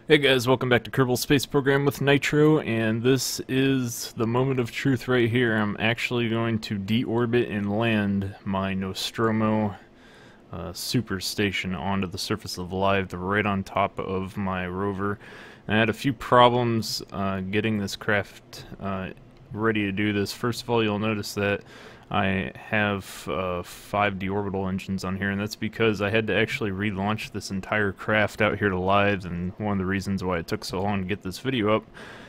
Hey guys, welcome back to Kerbal Space Program with Nitro, and this is the moment of truth right here. I'm actually going to deorbit and land my Nostromo Super Station onto the surface of Laythe right on top of my rover. And I had a few problems getting this craft ready to do this. First of all, you'll notice that I have 5 deorbital engines on here, and that's because I had to actually relaunch this entire craft out here to Laythe, and one of the reasons why it took so long to get this video up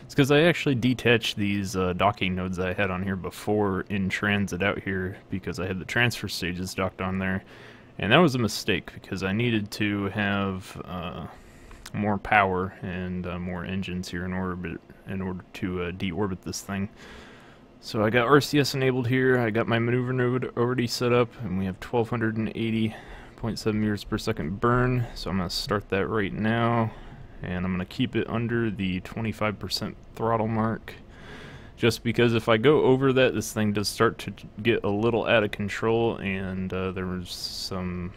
is because I actually detached these docking nodes I had on here before in transit out here because I had the transfer stages docked on there, and that was a mistake because I needed to have more power and more engines here in order to deorbit this thing. So I got RCS enabled here, I got my maneuver node already set up, and we have 1280.7 meters per second burn, so I'm going to start that right now, and I'm going to keep it under the 25% throttle mark, just because if I go over that, this thing does start to get a little out of control, and there was some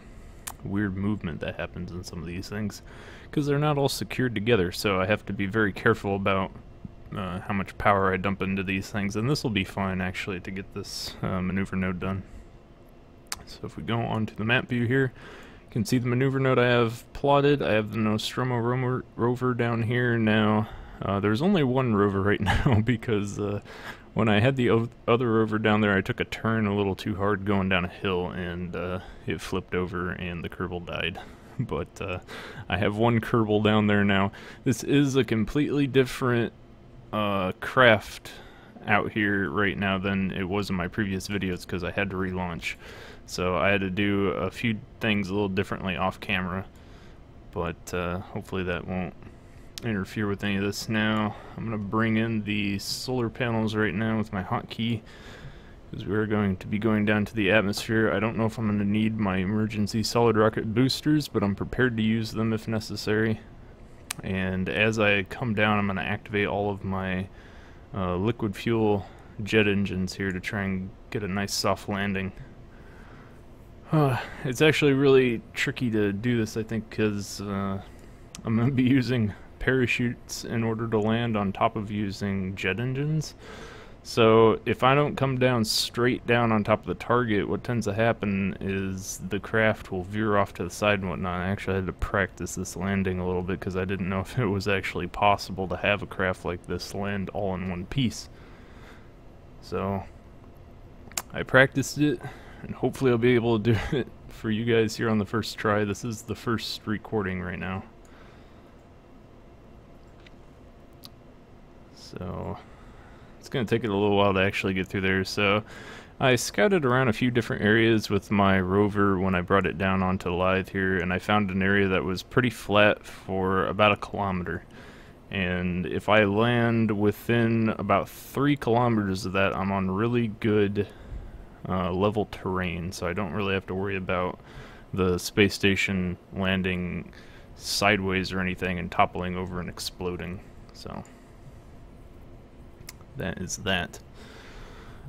weird movement that happens in some of these things, because they're not all secured together, so I have to be very careful about how much power I dump into these things, and this will be fine actually to get this maneuver node done. So if we go on to the map view here, you can see the maneuver node I have plotted. I have the Nostromo rover down here now. There's only one rover right now because when I had the other rover down there, I took a turn a little too hard going down a hill, and it flipped over and the Kerbal died. But I have one Kerbal down there now. This is a completely different craft out here right now than it was in my previous videos because I had to relaunch, so I had to do a few things a little differently off camera, but hopefully that won't interfere with any of this. Now I'm gonna bring in the solar panels right now with my hotkey because we're going to be going down to the atmosphere. I don't know if I'm going to need my emergency solid rocket boosters, but I'm prepared to use them if necessary. And as I come down, I'm going to activate all of my liquid fuel jet engines here to try and get a nice soft landing. It's actually really tricky to do this, I think, because I'm going to be using parachutes in order to land on top of using jet engines. So if I don't come down straight down on top of the target, what tends to happen is the craft will veer off to the side and whatnot. I actually had to practice this landing a little bit because I didn't know if it was actually possible to have a craft like this land all in one piece. So I practiced it, and hopefully I'll be able to do it for you guys here on the first try. This is the first recording right now. So it's going to take it a little while to actually get through there. So I scouted around a few different areas with my rover when I brought it down onto Laythe here, and I found an area that was pretty flat for about 1 kilometer. And if I land within about 3 kilometers of that, I'm on really good level terrain, so I don't really have to worry about the space station landing sideways or anything and toppling over and exploding. So that is that.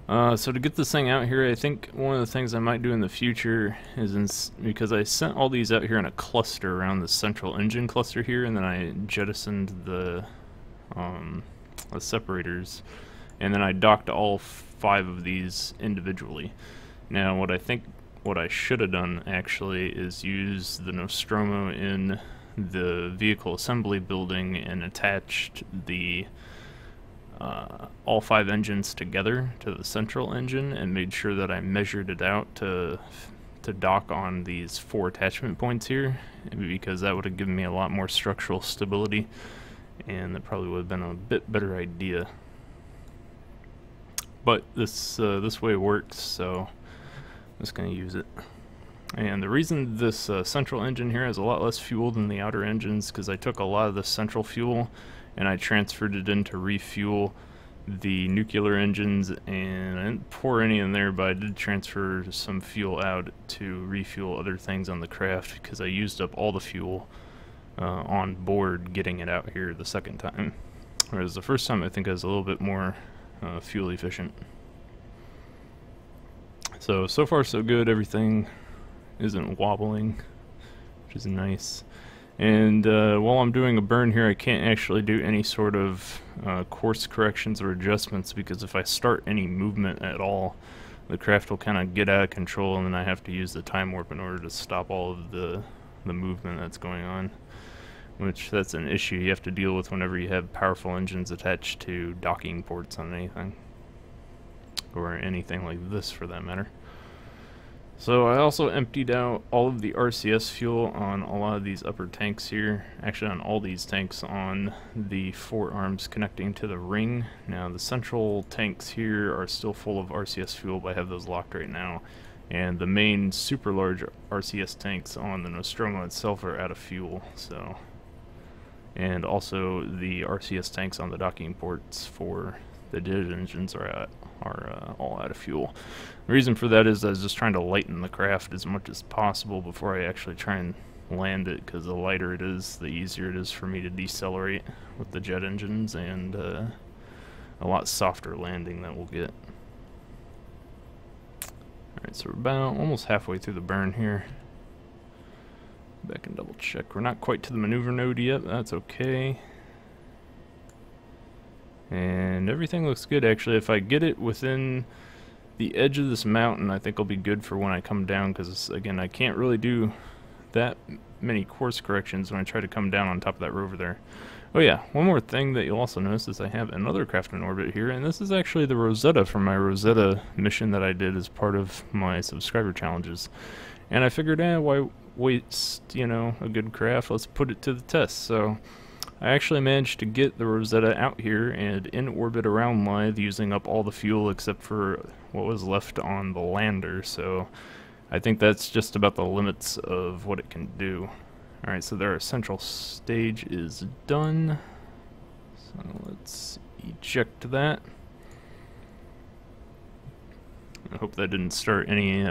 So to get this thing out here, I think one of the things I might do in the future is, because I sent all these out here in a cluster around the central engine cluster here, and then I jettisoned the separators, and then I docked all 5 of these individually. Now what I should have done actually is use the Nostromo in the vehicle assembly building and attached the all 5 engines together to the central engine, and made sure that I measured it out to dock on these 4 attachment points here, because that would have given me a lot more structural stability, and that probably would have been a bit better idea. But this way it works, so I'm just going to use it. And the reason this central engine here has a lot less fuel than the outer engines, because I took a lot of the central fuel and I transferred it in to refuel the nuclear engines, and I didn't pour any in there, but I did transfer some fuel out to refuel other things on the craft, because I used up all the fuel on board getting it out here the second time, whereas the first time I think I was a little bit more fuel efficient. So far so good. Everything isn't wobbling, which is nice. And while I'm doing a burn here, I can't actually do any sort of course corrections or adjustments, because if I start any movement at all, the craft will kind of get out of control, and then I have to use the time warp in order to stop all of the movement that's going on. Which, that's an issue you have to deal with whenever you have powerful engines attached to docking ports on anything. Or anything like this, for that matter. So I also emptied out all of the RCS fuel on a lot of these upper tanks here. Actually on all these tanks on the forearms connecting to the ring. Now the central tanks here are still full of RCS fuel, but I have those locked right now. And the main super large RCS tanks on the Nostromo itself are out of fuel, so... And also the RCS tanks on the docking ports for the jet engines are all out of fuel. The reason for that is I was just trying to lighten the craft as much as possible before I actually try and land it, because the lighter it is, the easier it is for me to decelerate with the jet engines, and a lot softer landing that we'll get. Alright, so we're about almost halfway through the burn here. Back and double check. We're not quite to the maneuver node yet, that's okay. And everything looks good actually. If I get it within the edge of this mountain, I think I'll be good for when I come down, because again, I can't really do that many course corrections when I try to come down on top of that rover there. Oh yeah, one more thing that you'll also notice is I have another craft in orbit here, and this is actually the Rosetta from my Rosetta mission that I did as part of my subscriber challenges. And I figured, why waste, you know, a good craft? Let's put it to the test. So I actually managed to get the Rosetta out here and in orbit around Laythe, using up all the fuel except for what was left on the lander. So I think that's just about the limits of what it can do. Alright, so their central stage is done. So let's eject that. I hope that didn't start any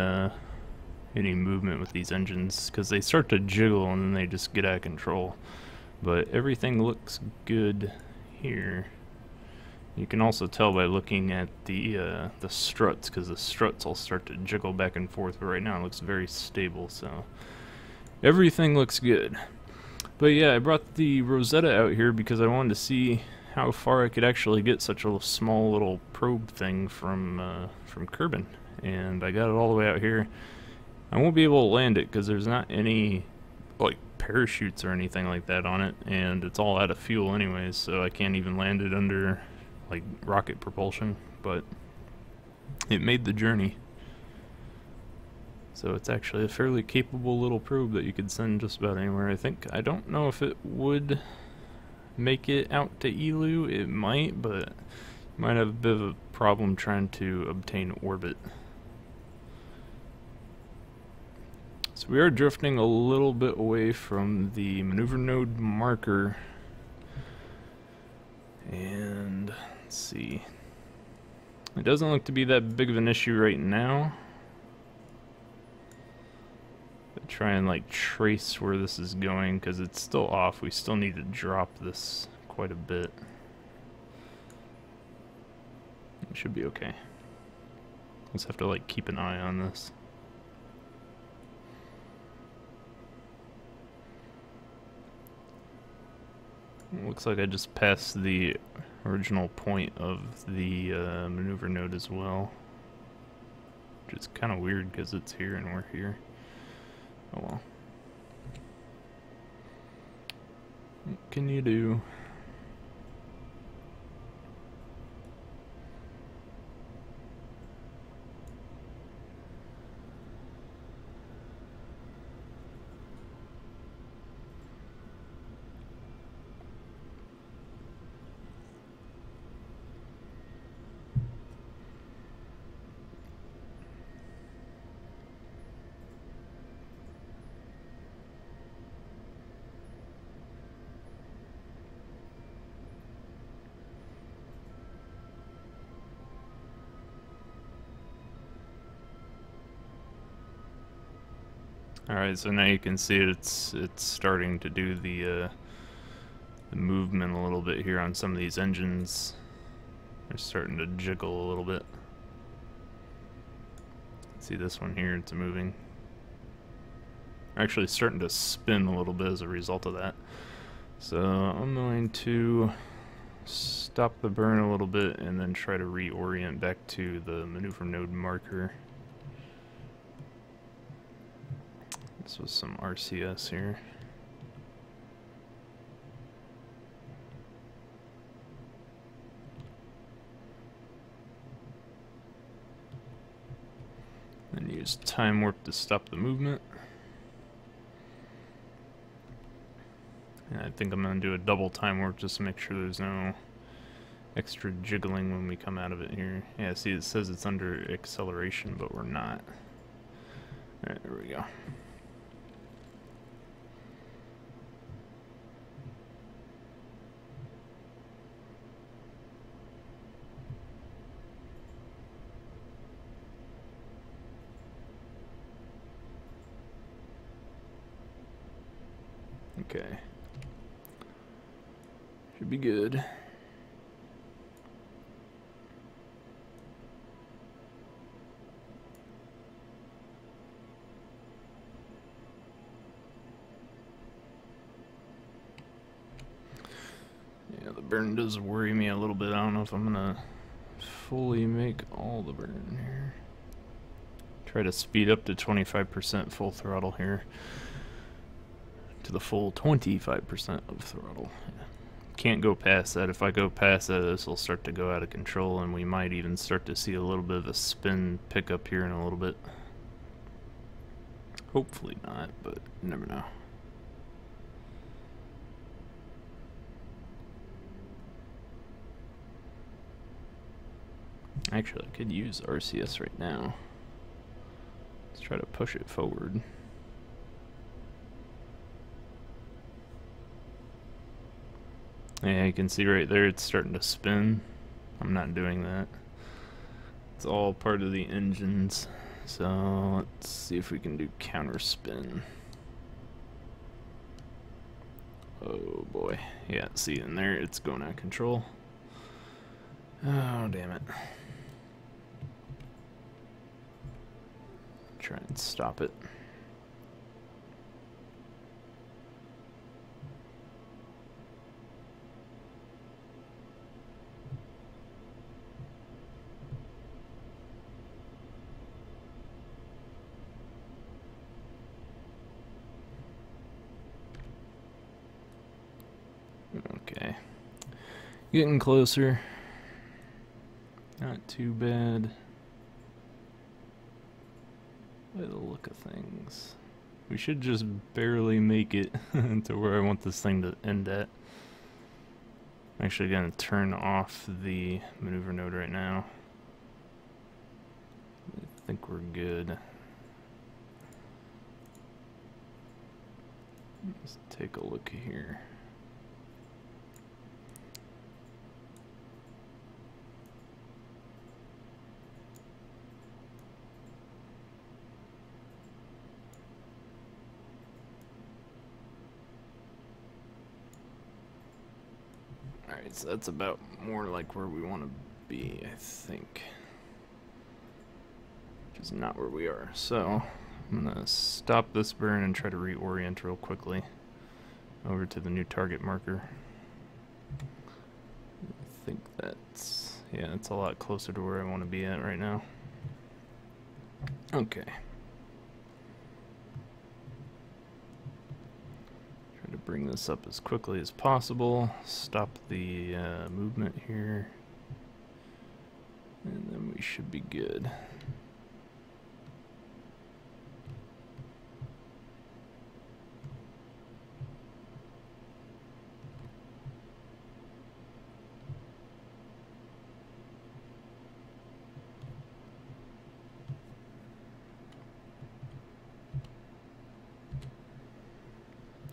movement with these engines, because they start to jiggle and then they just get out of control. But everything looks good here. You can also tell by looking at the struts, because the struts will start to jiggle back and forth, but right now it looks very stable, so everything looks good. But yeah, I brought the Rosetta out here because I wanted to see how far I could actually get such a small little probe thing from Kerbin, and I got it all the way out here. I won't be able to land it because there's not any like parachutes or anything like that on it, and it's all out of fuel anyways, so I can't even land it under like rocket propulsion, but it made the journey. So it's actually a fairly capable little probe that you could send just about anywhere, I think. I don't know if it would make it out to Elu. It might, but you might have a bit of a problem trying to obtain orbit. So we are drifting a little bit away from the maneuver node marker. And let's see. It doesn't look to be that big of an issue right now. But try and like trace where this is going, because it's still off. We still need to drop this quite a bit. It should be okay. Just have to like keep an eye on this. Looks like I just passed the original point of the maneuver node as well, which is kind of weird because it's here and we're here. Oh well. What can you do? Alright, so now you can see it's starting to do the movement a little bit here on some of these engines. They're starting to jiggle a little bit. See this one here, it's moving. Actually starting to spin a little bit as a result of that. So I'm going to stop the burn a little bit and then try to reorient back to the maneuver node marker. This was some RCS here. Then use time warp to stop the movement. And I think I'm going to do a double time warp just to make sure there's no extra jiggling when we come out of it here. Yeah, see, it says it's under acceleration, but we're not. Alright, there we go. Okay. Should be good. Yeah, the burn does worry me a little bit. I don't know if I'm gonna fully make all the burn here. Try to speed up to 25% full throttle here. To the full 25% of throttle. Can't go past that. If I go past that, this will start to go out of control, and we might even start to see a little bit of a spin pickup here in a little bit. Hopefully not, but you never know. Actually, I could use RCS right now. Let's try to push it forward. Yeah, you can see right there it's starting to spin. I'm not doing that. It's all part of the engines. So let's see if we can do counter spin. Oh boy. Yeah, see in there it's going out of control. Oh, damn it. Try and stop it. Okay. Getting closer. Not too bad. By the look of things. We should just barely make it to where I want this thing to end at. I'm actually going to turn off the maneuver node right now. I think we're good. Let's take a look here. Alright, so that's about more like where we want to be, I think. Which is not where we are. So, I'm going to stop this burn and try to reorient real quickly over to the new target marker. I think that's, yeah, it's a lot closer to where I want to be at right now. Okay. To bring this up as quickly as possible, stop the movement here, and then we should be good.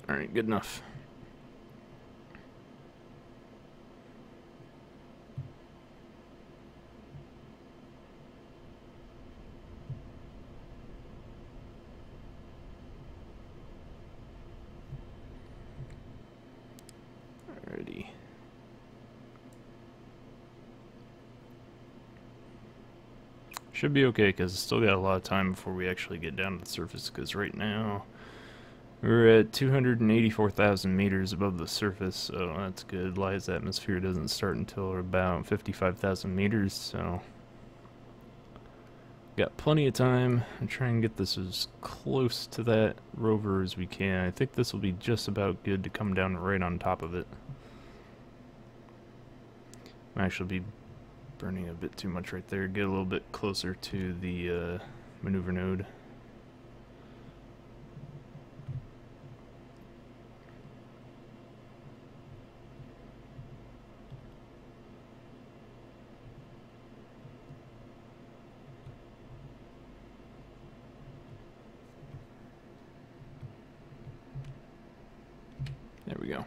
Alright, good enough. Alrighty. Should be okay, because still got a lot of time before we actually get down to the surface, because right now We're at 284,000 meters above the surface, so that's good. Laythe's atmosphere doesn't start until about 55,000 meters, so got plenty of time. I'm trying to get this as close to that rover as we can. I think this will be just about good to come down right on top of it. Might actually be burning a bit too much right there. Get a little bit closer to the maneuver node. There we go.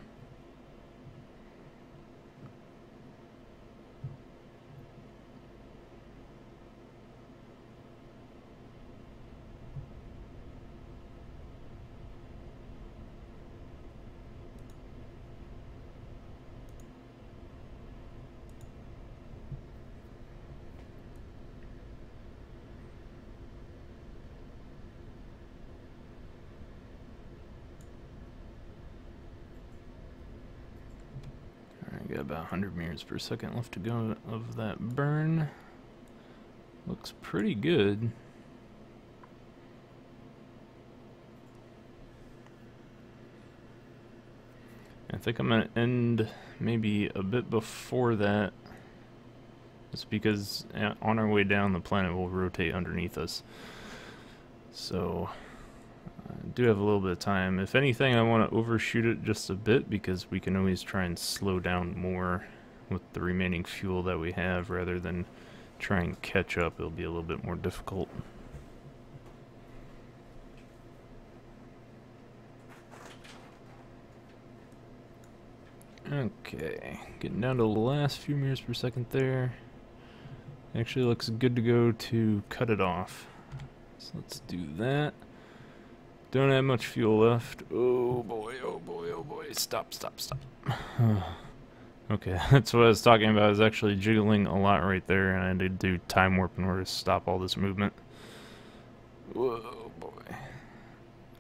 Got about 100 meters per second left to go of that burn. Looks pretty good. I think I'm going to end maybe a bit before that. Just because on our way down the planet will rotate underneath us. So I do have a little bit of time. If anything, I want to overshoot it just a bit because we can always try and slow down more with the remaining fuel that we have rather than try and catch up. It'll be a little bit more difficult. Okay, getting down to the last few meters per second there. Actually looks good to go to cut it off. So let's do that. Don't have much fuel left. Oh boy, oh boy, oh boy. Stop, stop, stop. Okay, that's what I was talking about. I was actually jiggling a lot right there, and I had to do time warp in order to stop all this movement. Whoa, boy.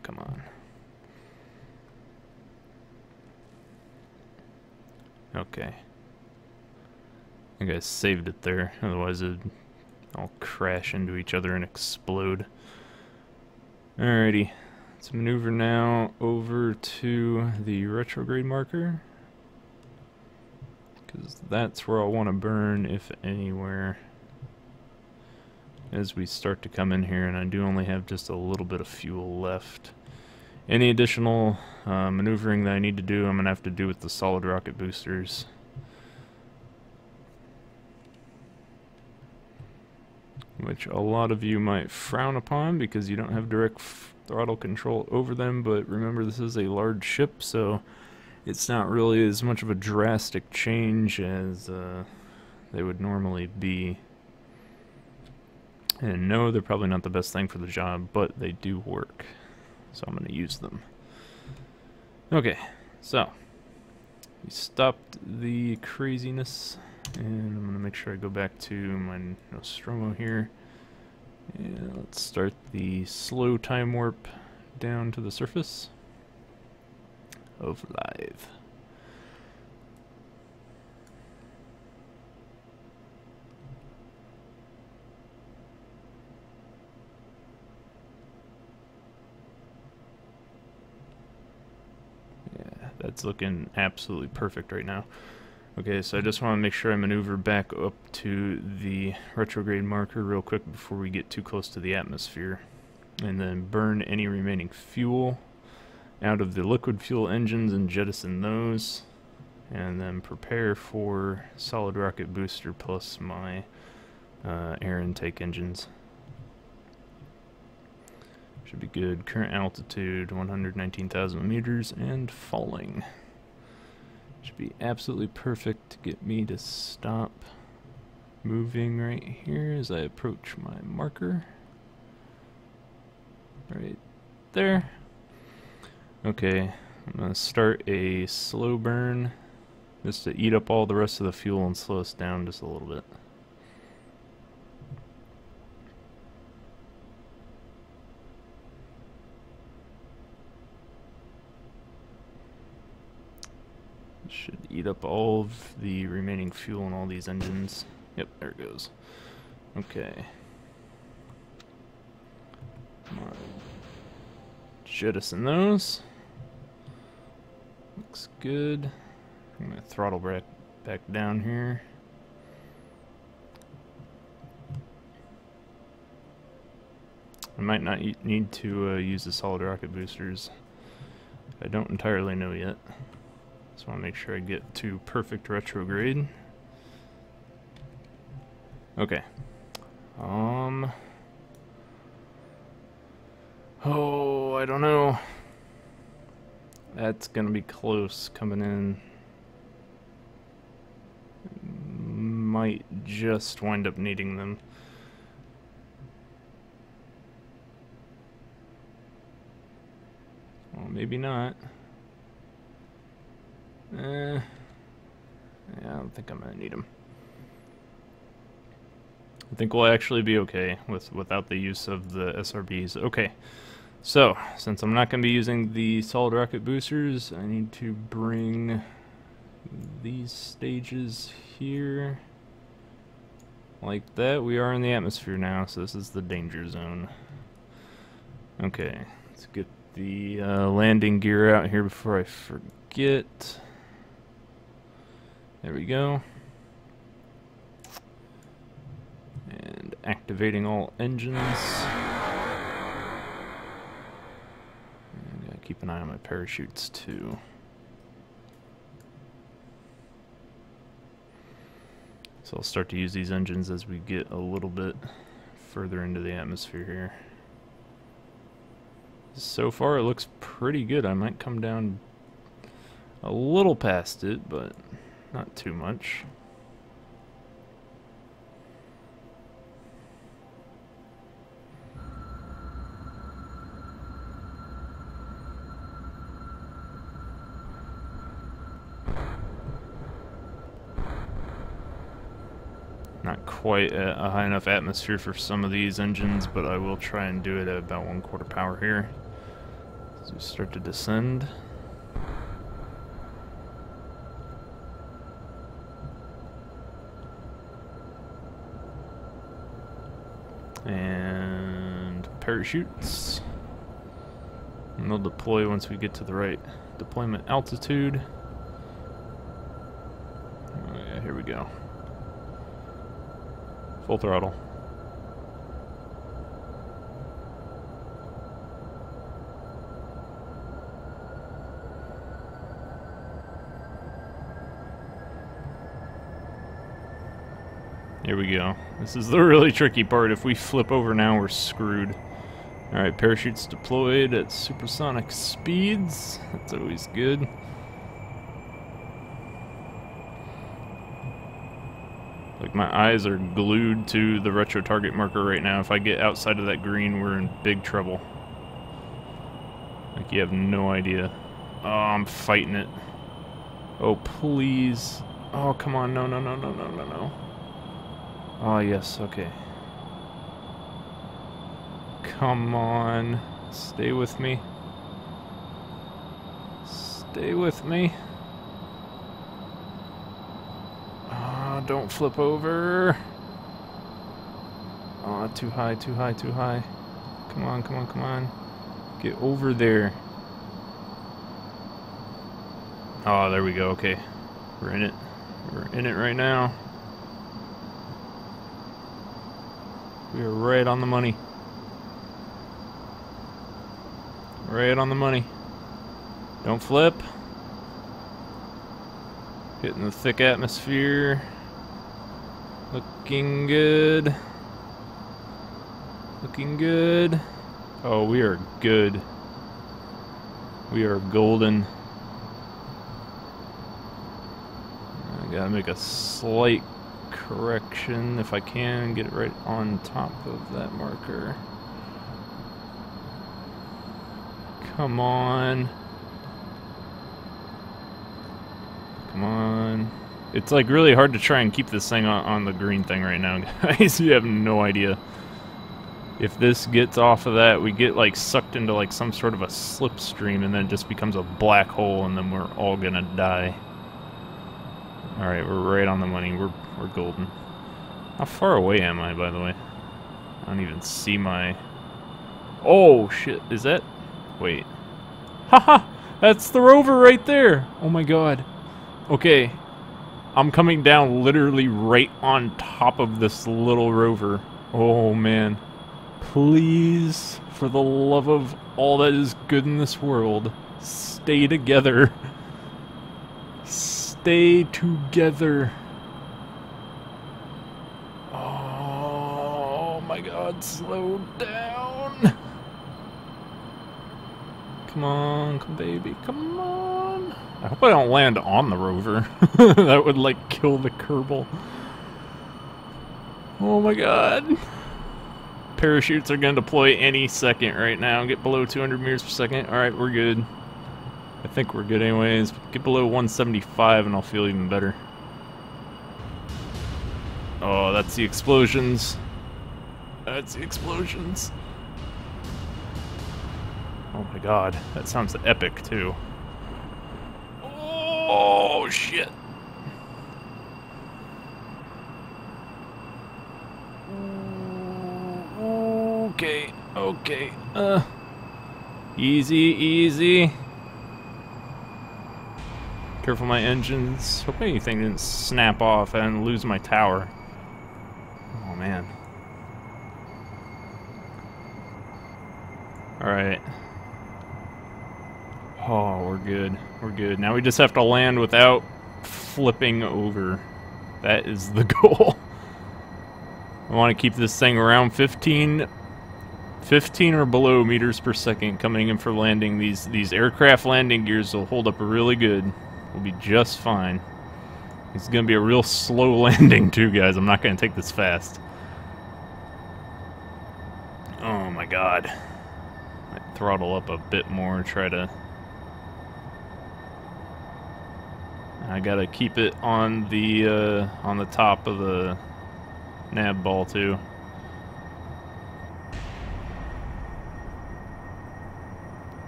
Come on. Okay. I think I saved it there, otherwise it'd all crash into each other and explode. Alrighty. Let's maneuver now over to the retrograde marker, because that's where I want to burn, if anywhere, as we start to come in here, and I do only have just a little bit of fuel left. Any additional maneuvering that I need to do, I'm going to have to do with the solid rocket boosters. Which a lot of you might frown upon because you don't have direct throttle control over them, but remember this is a large ship, so it's not really as much of a drastic change as they would normally be. And no, they're probably not the best thing for the job, but they do work, so I'm going to use them. Okay, so we stopped the craziness, and I'm going to make sure I go back to my Nostromo here. And let's start the slow time warp down to the surface of Laythe. Yeah, that's looking absolutely perfect right now. Okay, so I just want to make sure I maneuver back up to the retrograde marker real quick before we get too close to the atmosphere, and then burn any remaining fuel out of the liquid fuel engines and jettison those, and then prepare for solid rocket booster plus my air intake engines. Should be good. Current altitude 119,000 meters and falling. Should be absolutely perfect to get me to stop moving right here as I approach my marker. Right there. Okay, I'm going to start a slow burn just to eat up all the rest of the fuel and slow us down just a little bit. Should eat up all of the remaining fuel in all these engines. Yep, there it goes. Okay. Come on. Jettison those. Looks good. I'm gonna throttle back down here. I might not need to use the solid rocket boosters. I don't entirely know yet. Just want to make sure I get to perfect retrograde. Okay. Oh, I don't know. That's gonna be close coming in. Might just wind up needing them. Well, maybe not. Yeah, I don't think I'm gonna need them. I think we'll actually be okay without the use of the SRBs. Okay, so since I'm not gonna be using the solid rocket boosters, I need to bring these stages here like that. We are in the atmosphere now, so this is the danger zone. Okay, let's get the landing gear out here before I forget. There we go. And activating all engines. I gotta keep an eye on my parachutes too. So I'll start to use these engines as we get a little bit further into the atmosphere here. So far it looks pretty good. I might come down a little past it, but not too much. Not quite at a high enough atmosphere for some of these engines, but I will try and do it at about 1/4 power here as we start to descend. And parachutes. And they'll deploy once we get to the right deployment altitude. Oh yeah, here we go. Full throttle. Here we go. This is the really tricky part. If we flip over now, we're screwed. Alright, parachutes deployed at supersonic speeds. That's always good. Like, my eyes are glued to the retro target marker right now. If I get outside of that green, we're in big trouble. Like, you have no idea. Oh, I'm fighting it. Oh, please. Oh, come on. No, no, no, no, no, no, no. Oh, yes, okay. Come on. Stay with me. Stay with me. Oh, don't flip over. Oh, too high, too high, too high. Come on, come on, come on. Get over there. Oh, there we go, okay. We're in it. We're in it right now. We are right on the money. Right on the money. Don't flip. Hitting the thick atmosphere. Looking good. Looking good. Oh, we are good. We are golden. I gotta make a slight correction if I can, get it right on top of that marker. Come on. Come on. It's like really hard to try and keep this thing on the green thing right now, guys. You have no idea. If this gets off of that, we get like sucked into like some sort of a slipstream and then it just becomes a black hole and then we're all gonna die. Alright, we're right on the money. We're golden. How far away am I, by the way? I don't even see my... Oh, shit. Is that... Wait. Haha! That's the rover right there! Oh my god. Okay. I'm coming down literally right on top of this little rover. Oh, man. Please, for the love of all that is good in this world, stay together. Stay together. Oh my god, slow down. Come on, baby, come on. I hope I don't land on the rover. That would, like, kill the Kerbal. Oh my god. Parachutes are going to deploy any second right now. Get below 200 meters per second. Alright, we're good. I think we're good anyways. Get below 175 and I'll feel even better. Oh, that's the explosions. That's the explosions. Oh my god, that sounds epic too. Oh shit. Okay, okay. Easy, easy. Careful my engines. Hope anything didn't snap off and lose my tower. Oh man. Alright. Oh, we're good. We're good. Now we just have to land without flipping over. That is the goal. I want to keep this thing around 15 or below meters per second coming in for landing. These aircraft landing gears will hold up really good. We'll be just fine. It's gonna be a real slow landing too, guys. I'm not gonna take this fast. Oh my god. Might throttle up a bit more, try to... I gotta keep it on the top of the nav ball too.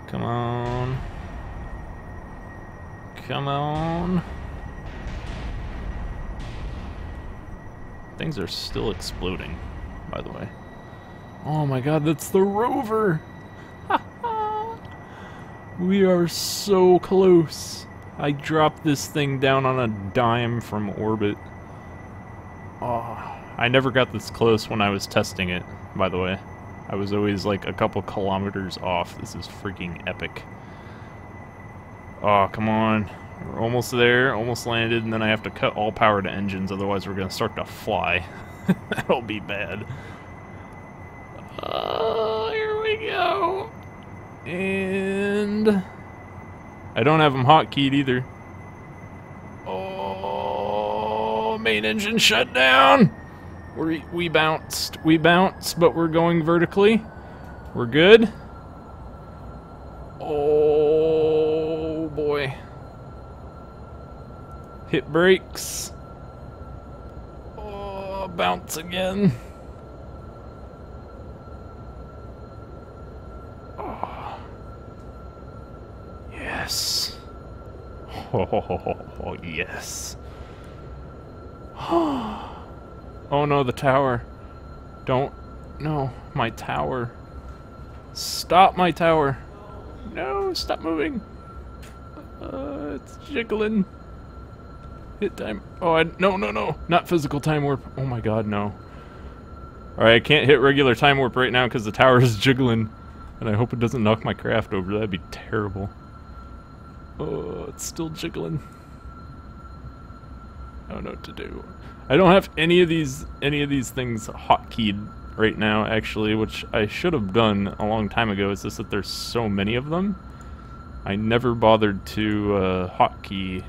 Come on. Come on. Things are still exploding, by the way. Oh my god, that's the rover! We are so close. I dropped this thing down on a dime from orbit. Oh, I never got this close when I was testing it, by the way. I was always like a couple kilometers off. This is freaking epic. Oh, come on. We're almost there, almost landed, and then I have to cut all power to engines, otherwise we're going to start to fly. That'll be bad. Here we go. And... I don't have them hotkeyed either. Oh, main engine shut down. We bounced, but we're going vertically. We're good. Oh boy. Hit brakes. Oh, bounce again. Oh. Yes. Oh, yes. Oh no, the tower. Don't. No, my tower. Stop my tower. No, stop moving. It's jiggling. Hit time. Oh, no. Not physical time warp. Oh my god, no. Alright, I can't hit regular time warp right now because the tower is jiggling. And I hope it doesn't knock my craft over. That'd be terrible. Oh, it's still jiggling. I don't know what to do. I don't have any of these things hotkeyed right now, actually, which I should have done a long time ago. It's just that there's so many of them. I never bothered to hotkey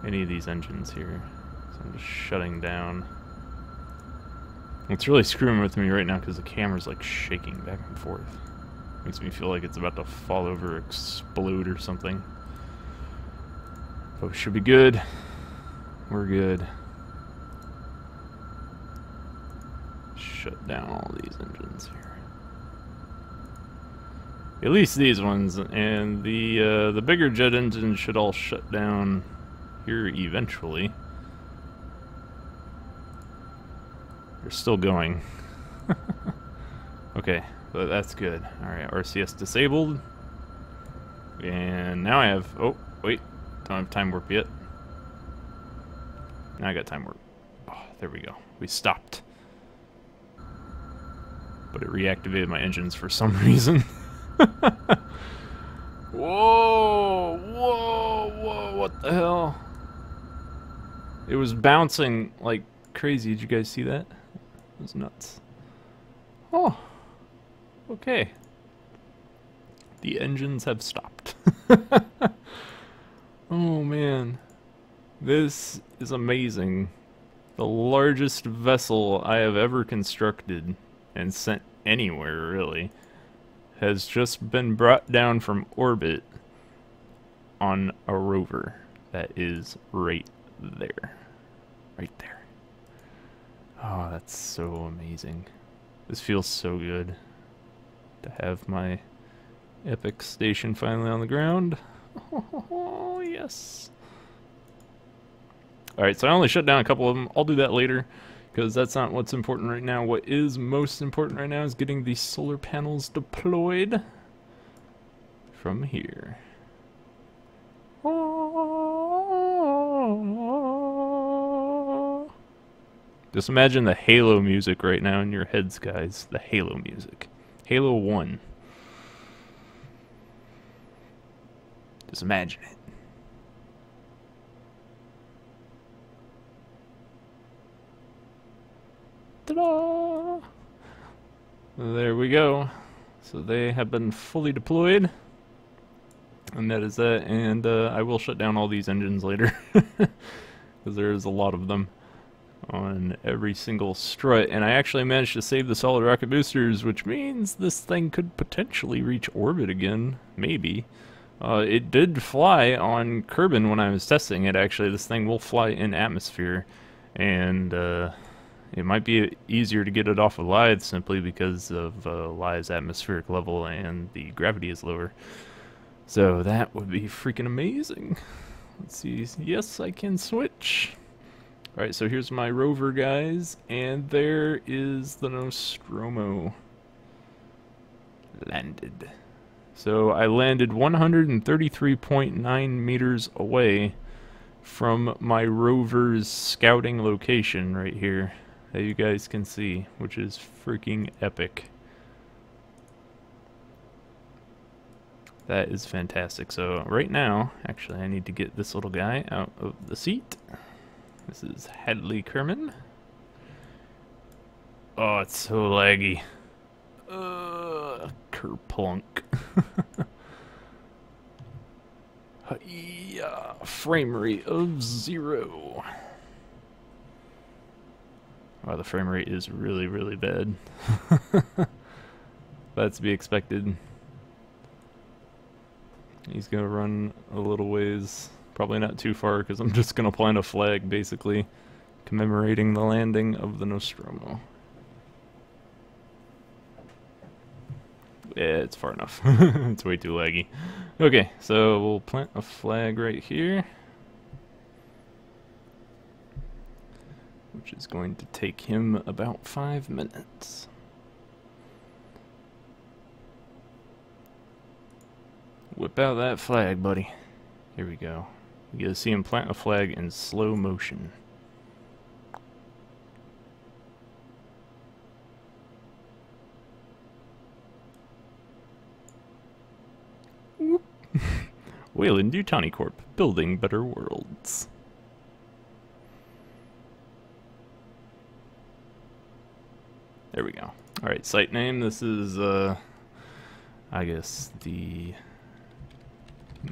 any of these engines here. So I'm just shutting down. It's really screwing with me right now because the camera's like shaking back and forth. Makes me feel like it's about to fall over or explode or something. But we should be good. We're good. Shut down all these engines here. At least these ones, and the bigger jet engines should all shut down here eventually. They're still going. Okay, but that's good. Alright, RCS disabled. And now I have... Oh, wait. Don't have time warp yet. Now I got time warp. Oh, there we go. We stopped. But it reactivated my engines for some reason. Whoa! Whoa! Whoa! What the hell? It was bouncing like crazy. Did you guys see that? It was nuts. Oh! Okay. The engines have stopped. Oh man. This is amazing. The largest vessel I have ever constructed and sent anywhere, really, has just been brought down from orbit on a rover that is right there. Right there. Oh, that's so amazing. This feels so good to have my epic station finally on the ground. Oh, yes. Alright, so I only shut down a couple of them. I'll do that later, because that's not what's important right now. What is most important right now is getting these solar panels deployed from here. Just imagine the Halo music right now in your heads, guys. The Halo music. Halo 1. Just imagine it. Ta-da! There we go. So they have been fully deployed. And that is that. And I will shut down all these engines later. Because there's a lot of them on every single strut. And I actually managed to save the solid rocket boosters, which means this thing could potentially reach orbit again. Maybe. It did fly on Kerbin when I was testing it, actually. This thing will fly in atmosphere. And it might be easier to get it off of Laythe simply because of Laythe's atmospheric level and the gravity is lower. So that would be freaking amazing. Let's see. Yes, I can switch. Alright, so here's my rover, guys. And there is the Nostromo. Landed. So I landed 133.9 meters away from my rover's scouting location right here, that you guys can see, which is freaking epic. That is fantastic. So right now, actually I need to get this little guy out of the seat. This is Hadley Kerman. Oh, it's so laggy. Kerplunk. Yeah, frame rate of 0. Wow, the frame rate is really, really bad. That's to be expected. He's gonna run a little ways, probably not too far, because I'm just gonna plant a flag, basically, commemorating the landing of the Nostromo. Yeah, it's far enough. It's way too laggy. Okay, so we'll plant a flag right here, which is going to take him about 5 minutes. Whip out that flag, buddy. Here we go. You get to see him plant a flag in slow motion. Wayland Yutani Corp. Building better worlds. There we go. Alright, site name. This is, I guess, the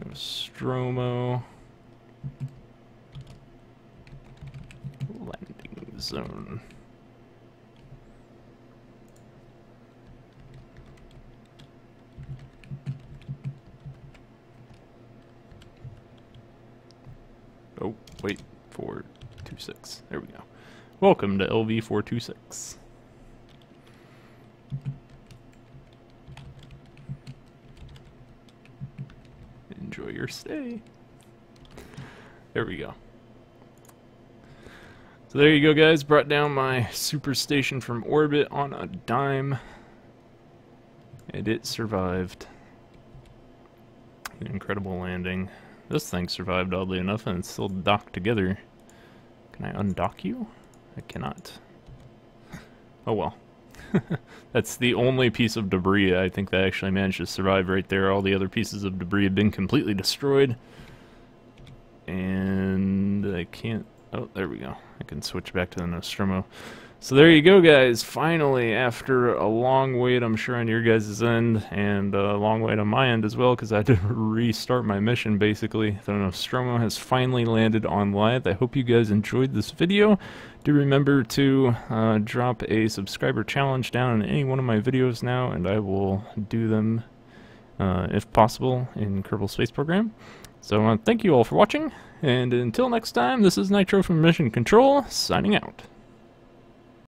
Nostromo landing zone. Oh, wait, 426. There we go. Welcome to LV 426. Enjoy your stay. There we go. So there you go, guys. Brought down my super station from orbit on a dime. And it survived. An incredible landing. This thing survived, oddly enough, and it's still docked together. Can I undock you? I cannot. Oh well. That's the only piece of debris I think that actually managed to survive right there. All the other pieces of debris have been completely destroyed. And I can't... Oh, there we go. I can switch back to the Nostromo. So there you go, guys. Finally, after a long wait, I'm sure on your guys' end, and a long wait on my end as well, because I had to restart my mission, basically. The Nostromo has finally landed on Laythe. I hope you guys enjoyed this video. Do remember to drop a subscriber challenge down in any one of my videos now, and I will do them, if possible, in Kerbal Space Program. So thank you all for watching, and until next time, this is Nitro from Mission Control, signing out.